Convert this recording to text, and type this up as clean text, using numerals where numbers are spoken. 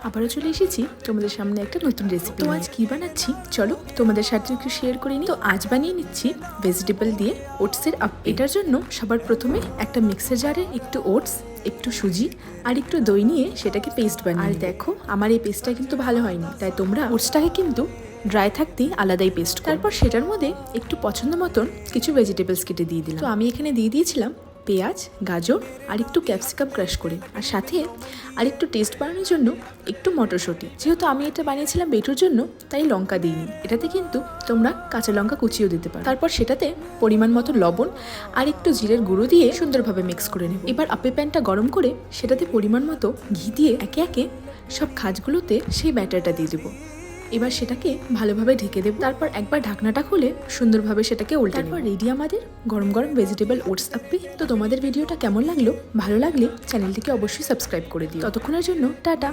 আবারও চলে এসেছি তোমাদের সামনে একটা নতুন রেসিপি। তো আজ কি বানাচ্ছি চলো তোমাদের সাথে একটু শেয়ার করে নিই। তো আজ বানিয়ে নিচ্ছি ভেজিটেবল দিয়ে ওটসের আপ্পি। এটার জন্য সবার প্রথমে একটা মিক্সার জারে একটু ওটস, একটু সুজি আর একটু দই নিয়ে সেটাকে পেস্ট বানিয়ে। আর দেখো আমার এই পেস্টটা কিন্তু ভালো হয়নি, তাই তোমরা ওটসটাকে কিন্তু ড্রাই থাকতেই আলাদাই পেস্ট। তারপর সেটার মধ্যে একটু পছন্দ মতন কিছু ভেজিটেবলস কেটে দিয়ে দিলাম। তো আমি এখানে দিয়ে দিয়েছিলাম পেঁয়াজ, গাজর আর একটু ক্যাপসিকাম ক্রাশ করে, আর সাথে আর একটু টেস্ট বাড়ানোর জন্য একটু মটরশুঁটি। যেহেতু আমি এটা বানিয়েছিলাম বেটুর জন্য তাই লঙ্কা দিইনি, এটাতে কিন্তু তোমরা কাঁচা লঙ্কা কুচিয়েও দিতে পারো। তারপর সেটাতে পরিমাণ মতো লবণ আর একটু জিরের গুঁড়ো দিয়ে সুন্দরভাবে মিক্স করে নেব। এবার আপে প্যানটা গরম করে সেটাতে পরিমাণ মতো ঘি দিয়ে একে একে সব খাজগুলোতে সেই ব্যাটারটা দিয়ে দেবো। এবার সেটাকে ভালোভাবে ঢেকে দেবো। তারপর একবার ঢাকনাটা খুলে সুন্দরভাবে সেটাকে উল্টে। তারপর রেডি আমাদের গরম গরম ভেজিটেবল ওটস আপ্পি। তো তোমাদের ভিডিওটা কেমন লাগলো? ভালো লাগলে চ্যানেলটিকে অবশ্যই সাবস্ক্রাইব করে দিও। ততক্ষণের জন্য টাটা।